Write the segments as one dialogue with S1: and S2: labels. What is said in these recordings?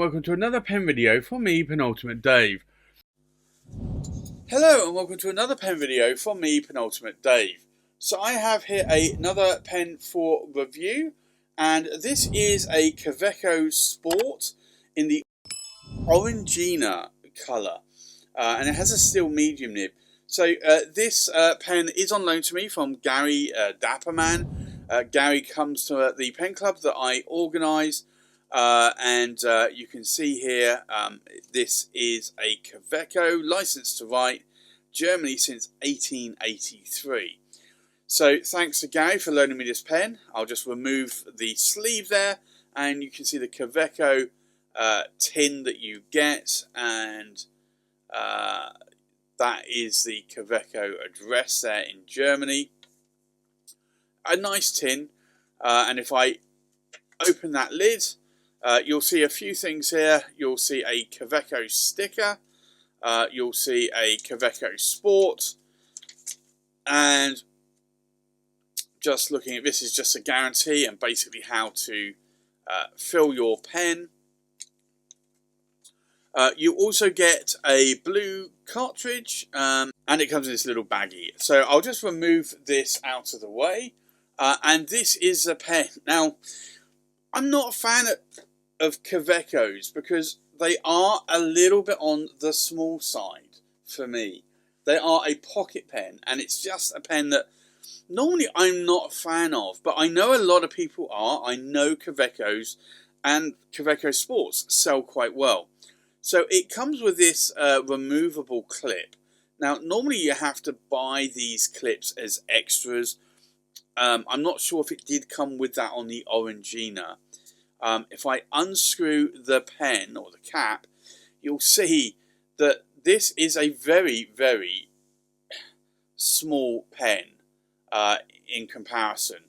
S1: welcome to another pen video from me, Penultimate Dave. Hello and welcome to another pen video from me, Penultimate Dave. So I have here another pen for review, and this is a Kaweco Sport in the Orangina colour, and it has a steel medium nib. So this pen is on loan to me from Gary Dapperman. Gary comes to the pen club that I organise. And you can see here, this is a Kaweco, licensed to write, Germany since 1883. So thanks to Gary for loaning me this pen. I'll just remove the sleeve there, and you can see the Kaweco tin that you get, and that is the Kaweco address there in Germany. A nice tin, and if I open that lid, you'll see a few things here. You'll see a Kaweco sticker. You'll see a Kaweco Sport. And just looking at this is just a guarantee and basically how to fill your pen. You also get a blue cartridge, and it comes in this little baggie. So I'll just remove this out of the way. And this is the pen. Now, I'm not a fan of Kawecos because they are a little bit on the small side for me. They are a pocket pen, and it's just a pen that normally I'm not a fan of, but I know a lot of people are. I know Kawecos and Kaweco Sports sell quite well. So it comes with this removable clip. Now, normally you have to buy these clips as extras. I'm not sure if it did come with that on the Orangina. If I unscrew the pen or the cap, you'll see that this is a very, very small pen in comparison.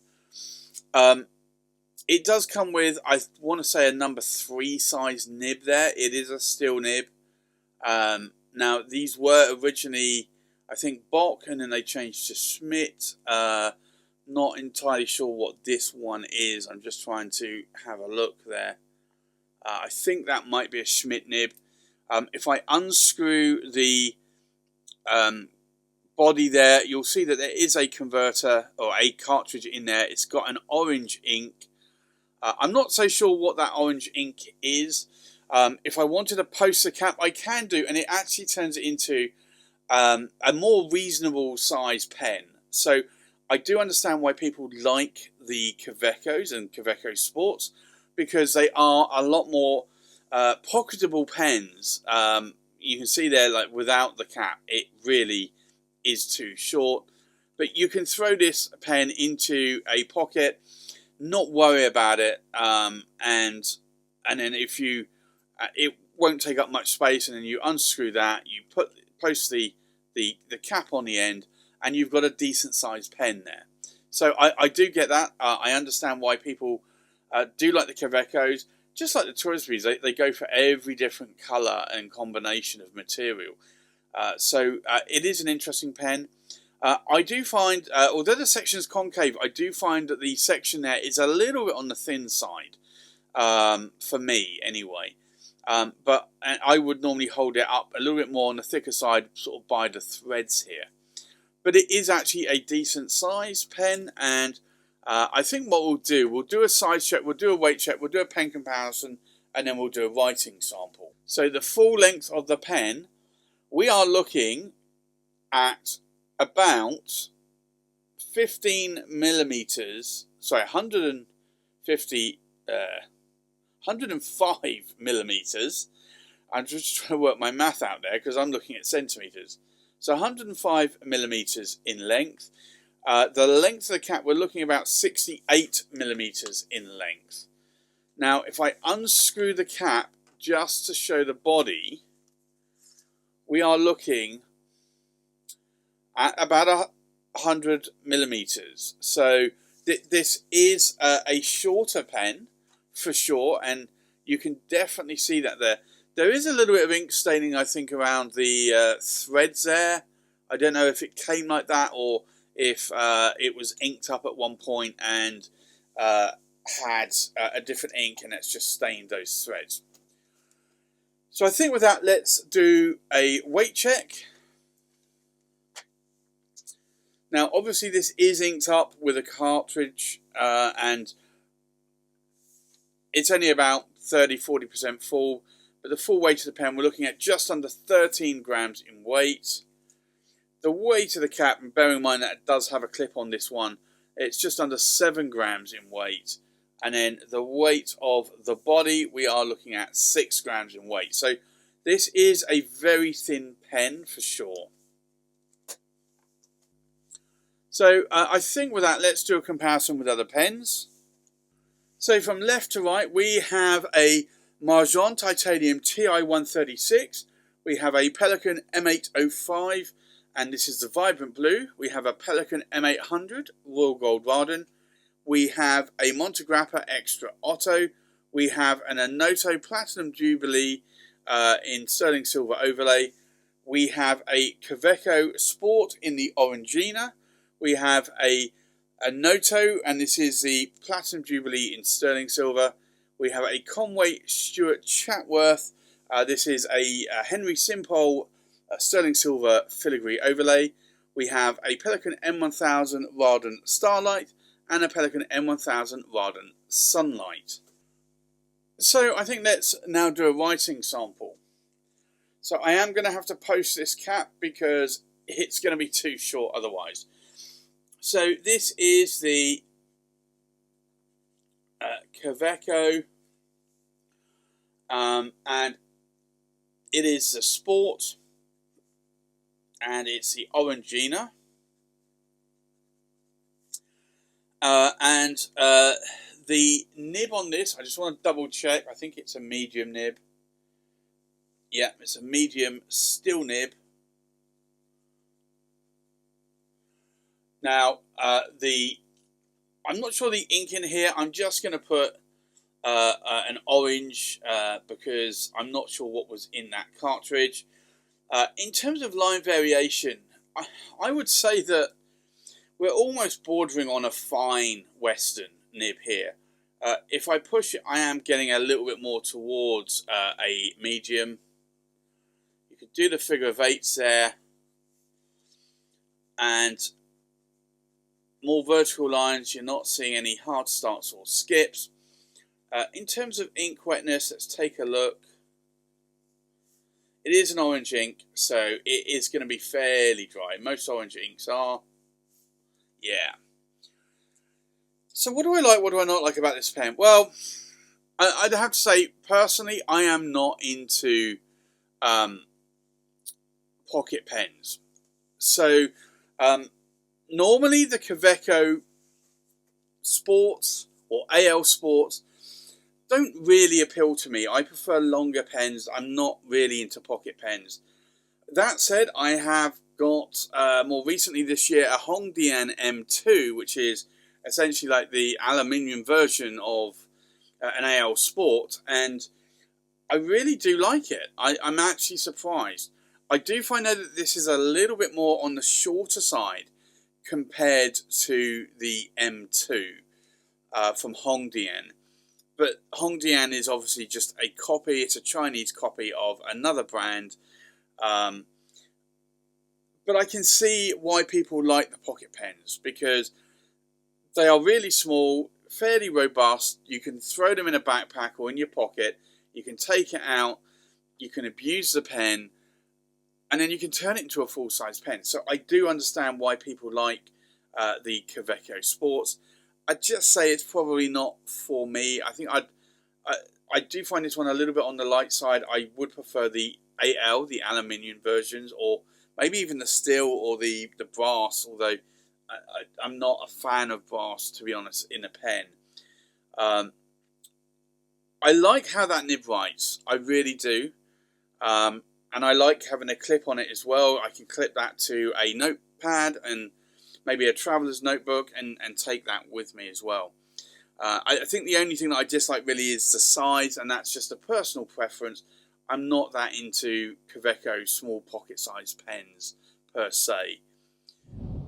S1: It does come with, I want to say, a number 3 size nib there. It is a steel nib. Now, these were originally, I think, Bock, and then they changed to Schmidt. Not entirely sure what this one is. I'm just trying to have a look there. I think that might be a Schmidt nib. If I unscrew the body there, you'll see that there is a converter or a cartridge in there. It's got an orange ink. I'm not so sure what that orange ink is. If I wanted to post the cap, I can do, and it actually turns it into a more reasonable size pen. So I do understand why people like the Kawecos and Kaweco Sports, because they are a lot more pocketable pens. You can see there, like without the cap, it really is too short. But you can throw this pen into a pocket, not worry about it, and then if you, it won't take up much space, and then you unscrew that, you post the cap on the end, and you've got a decent sized pen there. So I do get that. I understand why people do like the Kawecos. Just like the Tourisbys, they go for every different colour and combination of material. So it is an interesting pen. I do find, although the section is concave, I do find that the section there is a little bit on the thin side, for me anyway. But I would normally hold it up a little bit more on the thicker side, sort of by the threads here. But it is actually a decent size pen, and I think what we'll do a size check, we'll do a weight check, we'll do a pen comparison, and then we'll do a writing sample. So the full length of the pen, we are looking at about 15 millimeters, sorry, 105 millimeters. I'm just trying to work my math out there because I'm looking at centimeters. So 105 millimeters in length. The length of the cap, we're looking about 68 millimeters in length. Now, if I unscrew the cap just to show the body, we are looking at about 100 millimeters. So this is a shorter pen for sure, and you can definitely see that there. There is a little bit of ink staining, I think, around the threads there. I don't know if it came like that or if it was inked up at one point and had a different ink and it's just stained those threads. So I think with that, let's do a weight check. Now, obviously, this is inked up with a cartridge, and it's only about 30–40% full. But the full weight of the pen, we're looking at just under 13 grams in weight. The weight of the cap, and bearing in mind that it does have a clip on this one, it's just under 7 grams in weight. And then the weight of the body, we are looking at 6 grams in weight. So this is a very thin pen for sure. So I think with that, let's do a comparison with other pens. So from left to right, we have a Marjon Titanium TI-136. We have a Pelikan M805, and this is the vibrant blue. We have a Pelikan M800 Royal Gold Warden. We have a Montegrappa Extra Otto. We have an Anoto Platinum Jubilee in sterling silver overlay. We have a Kaweco Sport in the Orangina. We have a Noto, and this is the Platinum Jubilee in sterling silver. We have a Conway Stewart Chatworth. This is a Henry Simpole sterling silver filigree overlay. We have a Pelikan M1000 Ardent Starlight and a Pelikan M1000 Ardent Sunlight. So I think let's now do a writing sample. So I am going to have to post this cap because it's going to be too short otherwise. So this is the Kaweco, and it is the Sport, and it's the Orangina, and the nib on this, I just want to double check, I think it's a medium nib. Yeah, it's a medium steel nib. Now, I'm not sure the ink in here. I'm just going to put an orange because I'm not sure what was in that cartridge. In terms of line variation, I would say that we're almost bordering on a fine Western nib here. If I push it, I am getting a little bit more towards a medium. You could do the figure of eights there, and more vertical lines, you're not seeing any hard starts or skips. In terms of ink wetness, let's take a look. It is an orange ink, so it is going to be fairly dry. Most orange inks are. Yeah. So what do I like, what do I not like about this pen? Well, I'd have to say, personally, I am not into pocket pens. So, normally the Kaweco Sports or AL Sports don't really appeal to me. I prefer longer pens. I'm not really into pocket pens. That said, I have got more recently this year a Hongdian M2, which is essentially like the aluminium version of an AL Sport, and I really do like it. I'm actually surprised. I do find out that this is a little bit more on the shorter side compared to the M2 from Hongdian. But Hongdian is obviously just a copy. It's a Chinese copy of another brand. But I can see why people like the pocket pens, because they are really small, fairly robust. You can throw them in a backpack or in your pocket. You can take it out. You can abuse the pen. And then you can turn it into a full-size pen. So I do understand why people like the Kaweco Sports. I'd just say it's probably not for me. I think I do find this one a little bit on the light side. I would prefer the AL, the aluminium versions, or maybe even the steel or the brass, although I'm not a fan of brass, to be honest, in a pen. I like how that nib writes. I really do. And I like having a clip on it as well. I can clip that to a notepad and maybe a traveller's notebook and take that with me as well. I think the only thing that I dislike really is the size, and that's just a personal preference. I'm not that into Kaweco small pocket-sized pens per se.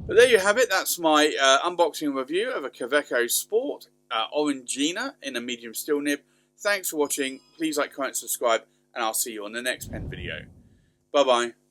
S1: But there you have it. That's my unboxing review of a Kaweco Sport Orangina in a medium steel nib. Thanks for watching. Please like, comment, subscribe, and I'll see you on the next pen video. Bye bye.